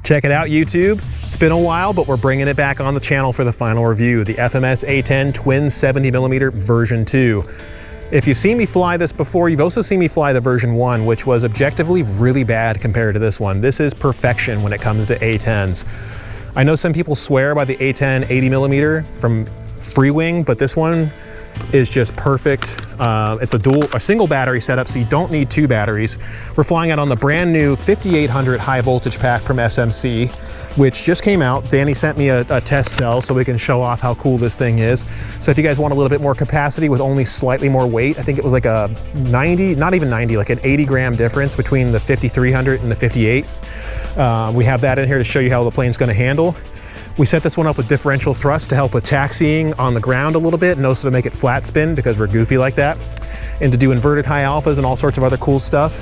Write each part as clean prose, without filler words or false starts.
Check it out, YouTube. It's been a while, but we're bringing it back on the channel for the final review, the FMS A-10 Twin 70mm version 2. If you've seen me fly this before, you've also seen me fly the version 1, which was objectively really bad compared to this one. This is perfection when it comes to A-10s. I know some people swear by the A-10 80mm from Freewing, but this one is just perfect. It's a single battery setup, so you don't need two batteries. We're flying out on the brand new 5800 high voltage pack from SMC, which just came out. Danny sent me a test cell so we can show off how cool this thing is. So if you guys want a little bit more capacity with only slightly more weight, I think it was like a 90, not even 90, like an 80 gram difference between the 5300 and the 58. We have that in here to show you how the plane's gonna handle. We set this one up with differential thrust to help with taxiing on the ground a little bit, and also to make it flat spin because we're goofy like that, and to do inverted high alphas and all sorts of other cool stuff.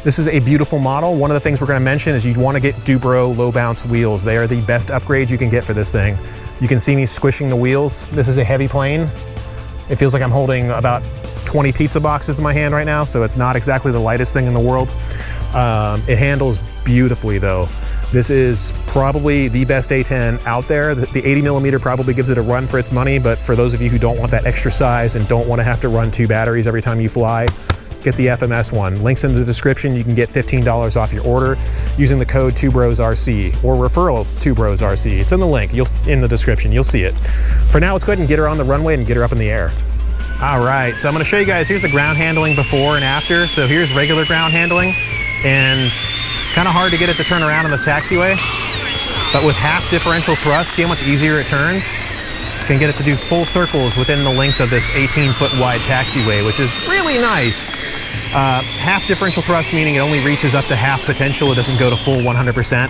This is a beautiful model. One of the things we're gonna mention is you'd wanna get Dubro low bounce wheels. They are the best upgrade you can get for this thing. You can see me squishing the wheels. This is a heavy plane. It feels like I'm holding about 20 pizza boxes in my hand right now, so it's not exactly the lightest thing in the world. It handles beautifully though. This is probably the best A-10 out there. The 80mm probably gives it a run for its money, but for those of you who don't want that extra size and don't want to have to run two batteries every time you fly, get the FMS one. Links in the description. You can get $15 off your order using the code TwobrosRC or referral TwobrosRC. It's in the link, in the description, you'll see it. For now, let's go ahead and get her on the runway and get her up in the air. All right, so I'm gonna show you guys, here's the ground handling before and after. So here's regular ground handling, and kind of hard to get it to turn around in this taxiway, but with half differential thrust, see how much easier it turns? You can get it to do full circles within the length of this 18-foot wide taxiway, which is really nice. Half differential thrust, meaning it only reaches up to half potential. It doesn't go to full 100%.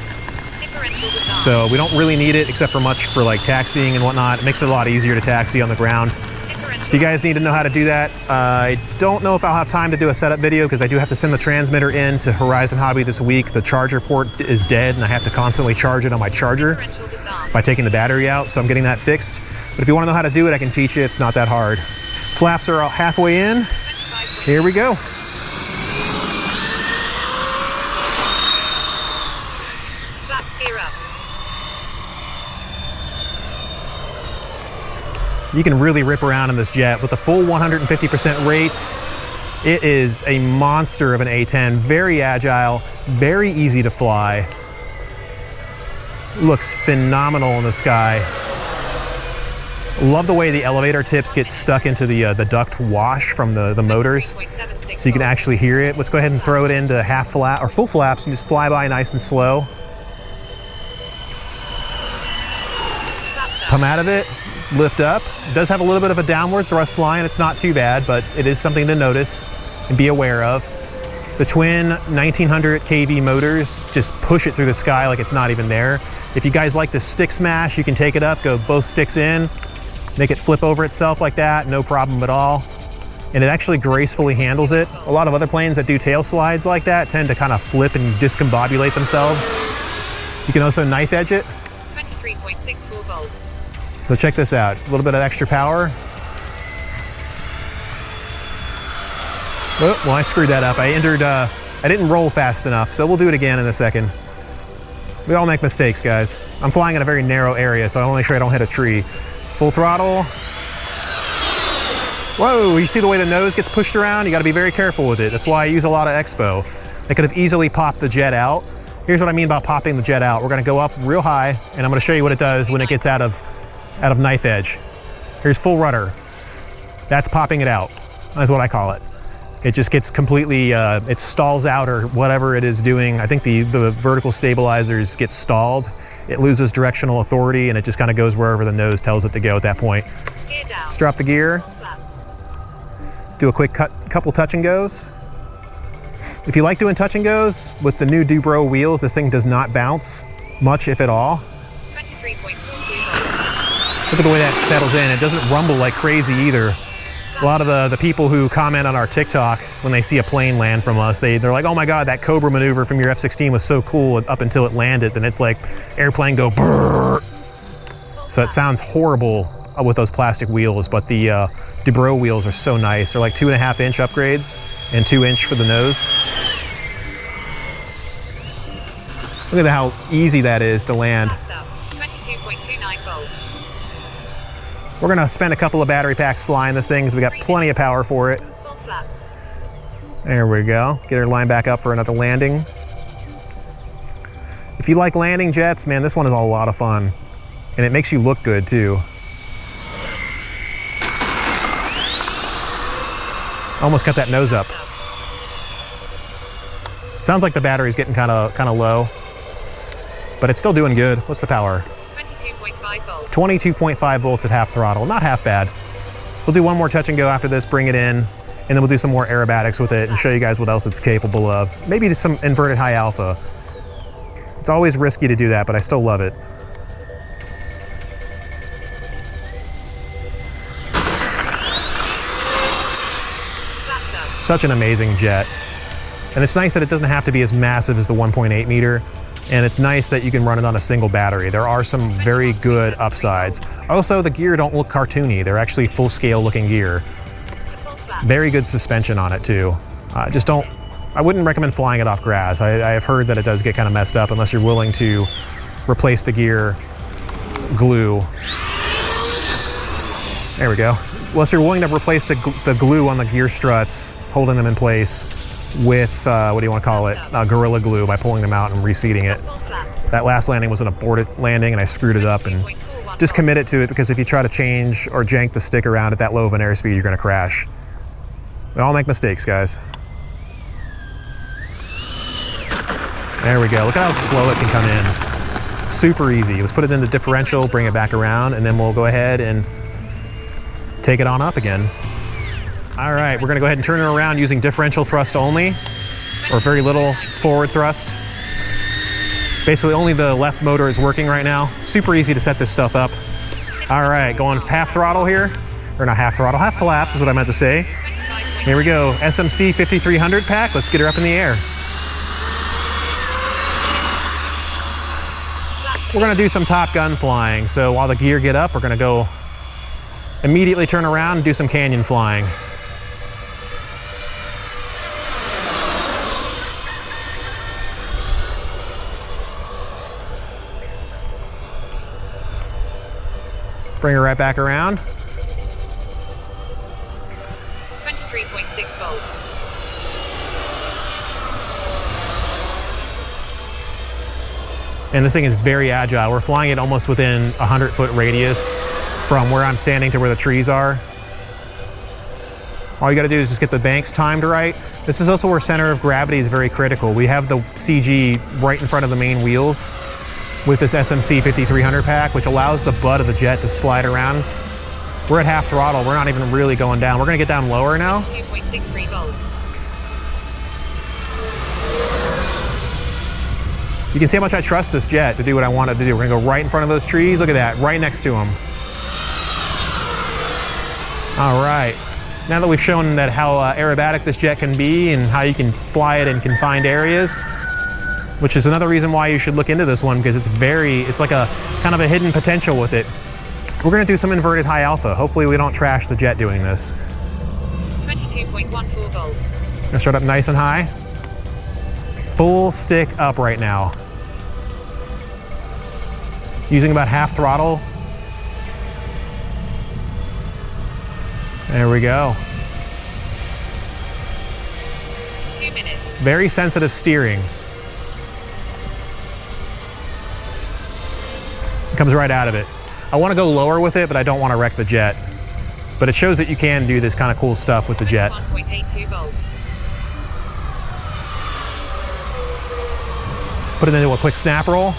So we don't really need it except for much for like taxiing and whatnot. It makes it a lot easier to taxi on the ground. If you guys need to know how to do that, I don't know if I'll have time to do a setup video because I do have to send the transmitter in to Horizon Hobby this week. The charger port is dead and I have to constantly charge it on my charger by taking the battery out, so I'm getting that fixed. But if you want to know how to do it, I can teach you. It's not that hard. Flaps are halfway in. Here we go. You can really rip around in this jet with the full 150% rates. It is a monster of an A-10, very agile, very easy to fly. Looks phenomenal in the sky. Love the way the elevator tips get stuck into the duct wash from the motors, so you can actually hear it. Let's go ahead and throw it into half flap or full flaps and just fly by nice and slow. Come out of it. Lift up. It does have a little bit of a downward thrust line. It's not too bad, but it is something to notice and be aware of. The twin 1900 kV motors just push it through the sky like it's not even there. If you guys like to stick smash, you can take it up, go both sticks in, make it flip over itself like that, no problem at all. And it actually gracefully handles it. A lot of other planes that do tail slides like that tend to kind of flip and discombobulate themselves. You can also knife edge it. 23.64 volts. So check this out, a little bit of extra power. Oh, well, I screwed that up. I didn't roll fast enough, so we'll do it again in a second. We all make mistakes, guys. I'm flying in a very narrow area, so I want to make sure I don't hit a tree. Full throttle. Whoa, you see the way the nose gets pushed around? You gotta be very careful with it. That's why I use a lot of expo. I could have easily popped the jet out. Here's what I mean about popping the jet out. We're gonna go up real high, and I'm gonna show you what it does when it gets out of knife edge. Here's full rudder. That's popping it out. That's what I call it. It just gets completely, it stalls out or whatever it is doing. I think the vertical stabilizers get stalled. It loses directional authority and it just kind of goes wherever the nose tells it to go at that point. Gear down. Let's drop the gear. Do a quick couple touch and goes. If you like doing touch and goes, with the new Dubro wheels, this thing does not bounce much, if at all. 23.42. Look at the way that settles in. It doesn't rumble like crazy either. A lot of the people who comment on our TikTok, when they see a plane land from us, they're like, oh my God, that Cobra maneuver from your F-16 was so cool up until it landed. Then it's like airplane go brrrr. So it sounds horrible with those plastic wheels, but the Dubro wheels are so nice. They're like 2.5 inch upgrades and 2 inch for the nose. Look at how easy that is to land. Flaps up. 22.29 volts. We're gonna spend a couple of battery packs flying this thing because we got plenty of power for it. Full flaps. There we go. Get her line back up for another landing. If you like landing jets, man, this one is a lot of fun. And it makes you look good too. Almost got that nose up. Sounds like the battery's getting kind of low, but it's still doing good. What's the power? 22.5 volts. 22.5 volts at half throttle. Not half bad. We'll do one more touch and go after this, bring it in, and then we'll do some more aerobatics with it and show you guys what else it's capable of. Maybe some inverted high alpha. It's always risky to do that, but I still love it. Flaps up. Such an amazing jet. And it's nice that it doesn't have to be as massive as the 1.8 meter. And it's nice that you can run it on a single battery. There are some very good upsides. Also, the gear don't look cartoony. They're actually full scale looking gear. Full flaps. Very good suspension on it too. I wouldn't recommend flying it off grass. I have heard that it does get kind of messed up unless you're willing to replace the gear glue. There we go. Unless you're willing to replace the glue on the gear struts, holding them in place with, what do you want to call it? Gorilla Glue by pulling them out and reseating it. Full flaps. That last landing was an aborted landing and I screwed it up, and 22.41 just volts. committed to it because if you try to change or jank the stick around at that low of an airspeed, you're going to crash. We all make mistakes, guys. There we go. Look at how slow it can come in. Super easy. Let's put it in the differential, bring it back around, and then we'll go ahead and take it on up again. All right, we're gonna go ahead and turn it around using differential thrust only, or very little forward thrust. Basically only the left motor is working right now. Super easy to set this stuff up. All right, going half throttle here. Or not half throttle, half flaps is what I meant to say. Here we go, SMC 5300 pack. Let's get her up in the air. We're gonna do some Top Gun flying. So while the gear get up, we're gonna go immediately turn around and do some canyon flying. Bring her right back around. 23.6 volts. And this thing is very agile. We're flying it almost within 100-foot radius from where I'm standing to where the trees are. All you gotta do is just get the banks timed right. This is also where center of gravity is very critical. We have the CG right in front of the main wheels with this SMC 5300 pack, which allows the butt of the jet to slide around. We're at half throttle. We're not even really going down. We're gonna get down lower now. 2.63 volts. You can see how much I trust this jet to do what I want it to do. We're gonna go right in front of those trees. Look at that, right next to them. All right. Now that we've shown that how aerobatic this jet can be and how you can fly it in confined areas, which is another reason why you should look into this one, because it's like a kind of a hidden potential with it. We're gonna do some inverted high alpha. Hopefully we don't trash the jet doing this. 22.14 volts. Gonna start up nice and high. Full stick up right now. Using about half throttle. There we go. 2 minutes. Very sensitive steering. Comes right out of it. I want to go lower with it, but I don't want to wreck the jet. But it shows that you can do this kind of cool stuff with the jet. 1.82 volts. Put it into a quick snap roll.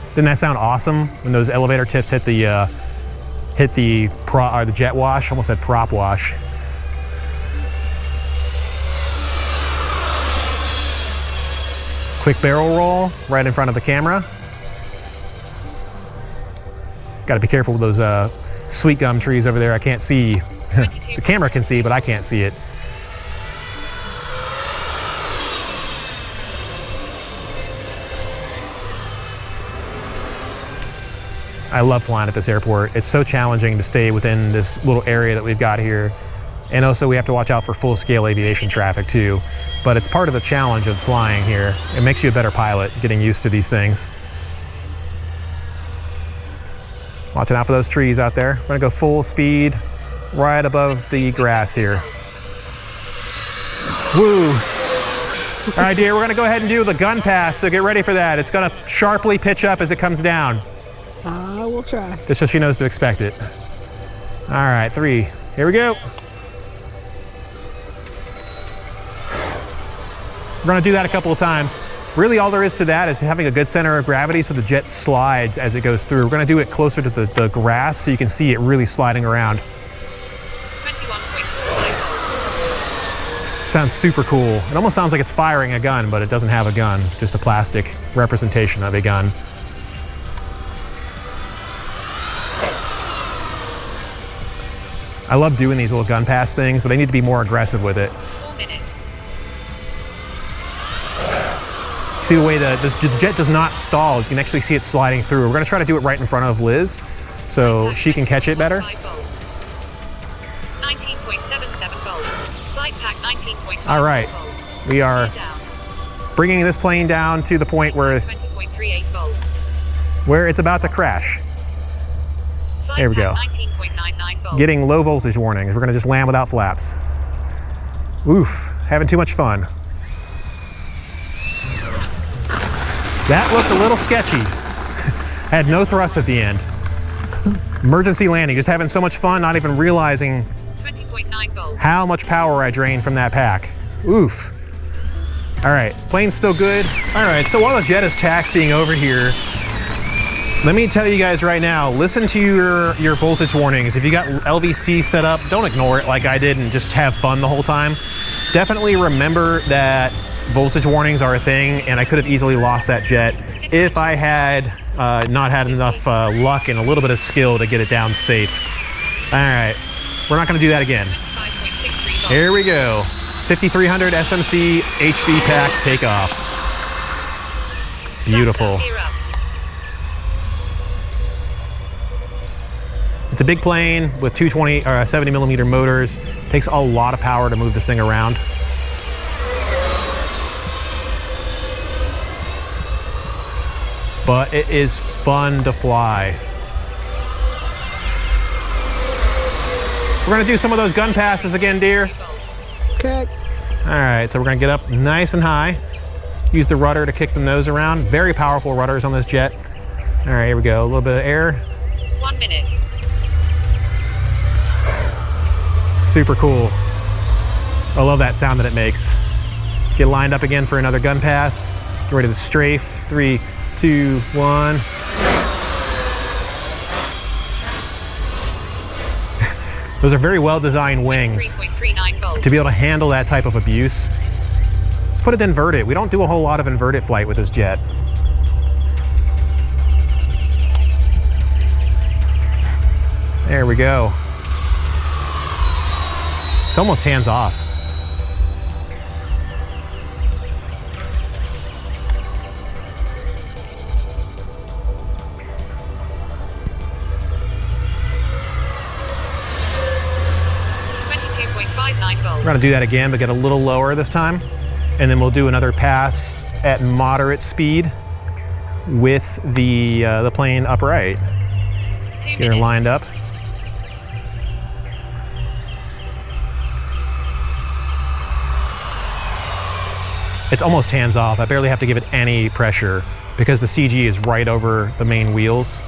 Didn't that sound awesome when those elevator tips hit the jet wash? Almost said prop wash. Quick barrel roll right in front of the camera. Got to be careful with those sweet gum trees over there. I can't see. The camera can see, but I can't see it. I love flying at this airport. It's so challenging to stay within this little area that we've got here. And also we have to watch out for full-scale aviation traffic too. But it's part of the challenge of flying here. It makes you a better pilot, getting used to these things. Watching out for those trees out there. We're gonna go full speed right above the grass here. Woo! All right, dear, we're gonna go ahead and do the gun pass, so get ready for that. It's gonna sharply pitch up as it comes down. We'll try. Just so she knows to expect it. All right, 3, here we go. We're gonna do that a couple of times. Really all there is to that is having a good center of gravity so the jet slides as it goes through. We're gonna do it closer to the grass so you can see it really sliding around. 21.45 Sounds super cool. It almost sounds like it's firing a gun, but it doesn't have a gun, just a plastic representation of a gun. I love doing these little gun pass things, but they need to be more aggressive with it. 4 minutes. See the way the jet does not stall. You can actually see it sliding through. We're gonna try to do it right in front of Liz so she can catch it better. 19.77 volts. Flight pack 19.5 All right, volts. we are Down. bringing this plane down to the point where 20.38 volts. it's about to crash. Flight There we go. pack 19.99 volts. Getting low voltage warnings. We're gonna just land without flaps. Oof, having too much fun. That looked a little sketchy. Had no thrust at the end. Emergency landing, just having so much fun, not even realizing 20.9 volts. how much power I drained from that pack. Oof. All right, plane's still good. All right, so while the jet is taxiing over here, let me tell you guys right now, listen to your voltage warnings. If you got LVC set up, don't ignore it like I did and just have fun the whole time. Definitely remember that voltage warnings are a thing, and I could have easily lost that jet if I had not had enough luck and a little bit of skill to get it down safe. All right, we're not gonna do that again. 5.63 volts. Here we go. 5300 SMC HV pack takeoff. Beautiful. Gear up. It's a big plane with 220 or 70 millimeter motors. Takes a lot of power to move this thing around. But it is fun to fly. We're gonna do some of those gun passes again, dear. Okay. All right, so we're gonna get up nice and high. Use the rudder to kick the nose around. Very powerful rudders on this jet. All right, here we go. A little bit of air. 1 minute. Super cool. I love that sound that it makes. Get lined up again for another gun pass. Get ready to strafe. 3, 2, 1. Those are very well designed wings 3.39 volts. to be able to handle that type of abuse. Let's put it inverted. We don't do a whole lot of inverted flight with this jet. There we go. It's almost hands off. We're gonna do that again, but get a little lower this time. And then we'll do another pass at moderate speed with the plane upright. 2 Get her minutes. lined up. It's almost hands off. I barely have to give it any pressure because the CG is right over the main wheels.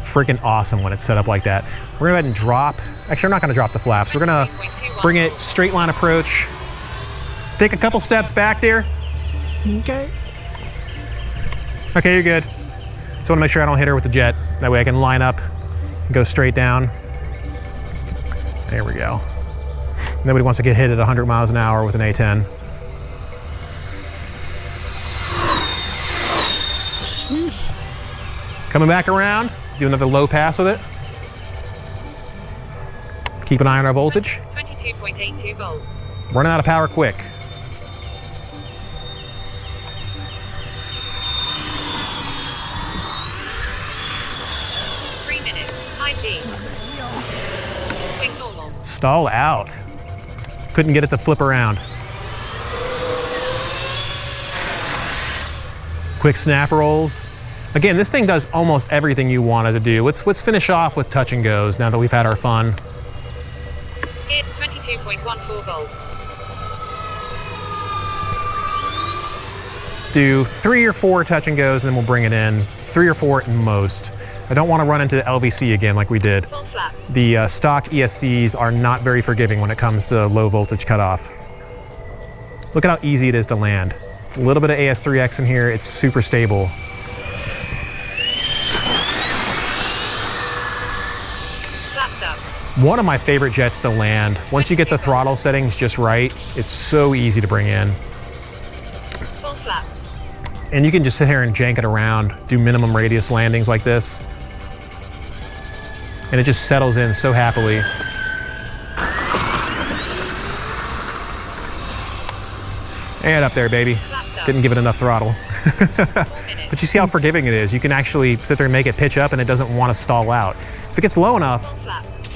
Freaking awesome when it's set up like that. We're gonna go ahead and drop. Actually, I'm not gonna drop the flaps. We're gonna bring it straight line approach. Take a couple steps back there. Okay. Okay, you're good. Just wanna make sure I don't hit her with the jet. That way I can line up and go straight down. There we go. Nobody wants to get hit at 100 miles an hour with an A-10. Coming back around, do another low pass with it. Keep an eye on our voltage. 22.82 volts. Running out of power quick. stall out. Couldn't get it to flip around. Quick snap rolls. Again, this thing does almost everything you want it to do. Let's finish off with touch and goes now that we've had our fun. Hit 22.14 volts. Do 3 or 4 touch and goes, and then we'll bring it in. 3 or 4 at most. I don't want to run into the LVC again like we did. Full flaps. The stock ESCs are not very forgiving when it comes to low voltage cutoff. Look at how easy it is to land. A little bit of AS3X in here, it's super stable. Flaps up. One of my favorite jets to land. Once you get the throttle settings just right, it's so easy to bring in. Full flaps. And you can just sit here and jank it around, do minimum radius landings like this. And it just settles in so happily. And up there, baby. Didn't give it enough throttle. But you see how forgiving it is. You can actually sit there and make it pitch up and it doesn't want to stall out. If it gets low enough,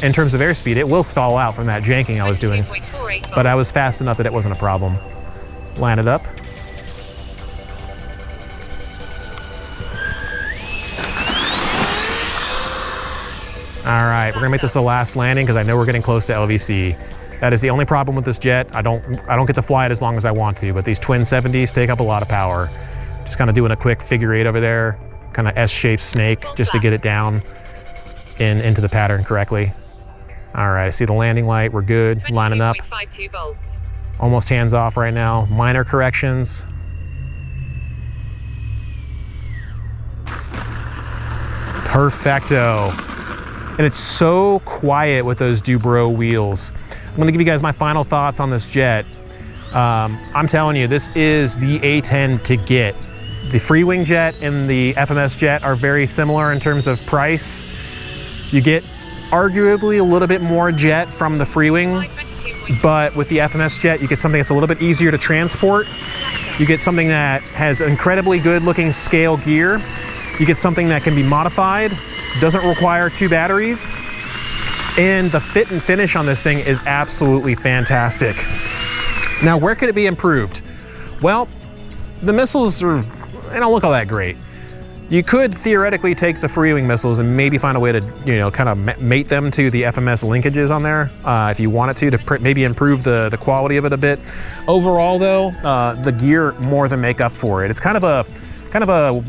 in terms of airspeed, it will stall out from that janking I was doing. But I was fast enough that it wasn't a problem. Line it up. All right, we're gonna make this the last landing because I know we're getting close to LVC. That is the only problem with this jet. I don't get to fly it as long as I want to, but these twin 70s take up a lot of power. Just kind of doing a quick figure 8 over there, kind of S-shaped snake just to get it down into the pattern correctly. All right, I see the landing light, we're good, lining up. 22.52 volts. Almost hands off right now, minor corrections. Perfecto. And it's so quiet with those TwoBros wheels. I'm gonna give you guys my final thoughts on this jet. I'm telling you, this is the A-10 to get. The free wing jet and the FMS jet are very similar in terms of price. You get arguably a little bit more jet from the free wing, but with the FMS jet, you get something that's a little bit easier to transport. You get something that has incredibly good looking scale gear. You get something that can be modified, doesn't require 2 batteries, and the fit and finish on this thing is absolutely fantastic. Now, where could it be improved? Well, the missiles they don't look all that great. You could theoretically take the free wing missiles and maybe find a way to, you know, kind of mate them to the FMS linkages on there if you wanted to maybe improve the quality of it a bit. Overall, though, the gear more than make up for it. It's kind of a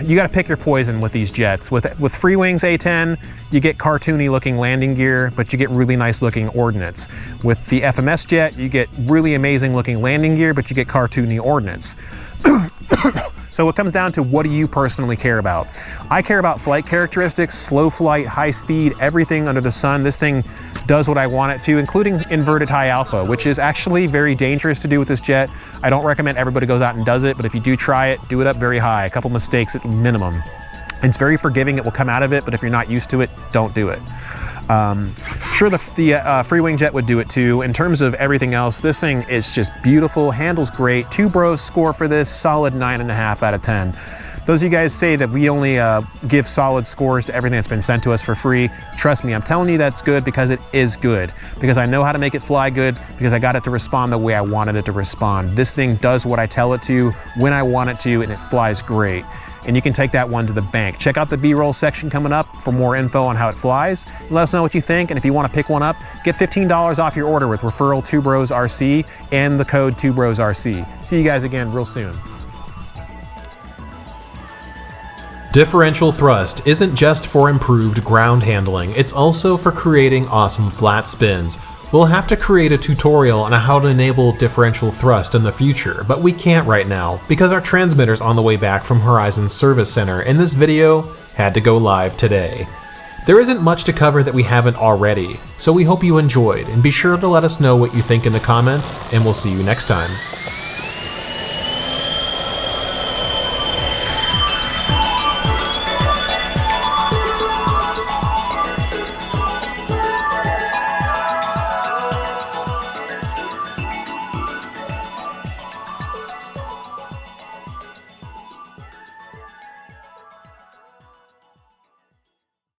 you got to pick your poison with these jets. With free wings A-10, you get cartoony looking landing gear, but you get really nice looking ordnance. With the FMS jet, you get really amazing looking landing gear, but you get cartoony ordnance. So it comes down to, what do you personally care about? I care about flight characteristics, slow flight, high speed, everything under the sun. This thing does what I want it to, including inverted high alpha, which is actually very dangerous to do with this jet. I don't recommend everybody goes out and does it, but if you do try it, do it up very high. A couple mistakes at minimum. It's very forgiving, it will come out of it, but if you're not used to it, don't do it. Sure, the free wing jet would do it too. In terms of everything else, this thing is just beautiful, handles great. TwoBros score for this, solid 9.5 out of 10. Those of you guys say that we only give solid scores to everything that's been sent to us for free. Trust me, I'm telling you that's good because it is good. Because I know how to make it fly good, because I got it to respond the way I wanted it to respond. This thing does what I tell it to, when I want it to, and it flies great. And you can take that one to the bank. Check out the B-roll section coming up for more info on how it flies. Let us know what you think, and if you want to pick one up, get $15 off your order with referral TwobrosRC and the code TwobrosRC. See you guys again real soon. Differential thrust isn't just for improved ground handling, it's also for creating awesome flat spins. We'll have to create a tutorial on how to enable differential thrust in the future, but we can't right now because our transmitter's on the way back from Horizon's service center and this video had to go live today. There isn't much to cover that we haven't already, so we hope you enjoyed, and be sure to let us know what you think in the comments, and we'll see you next time.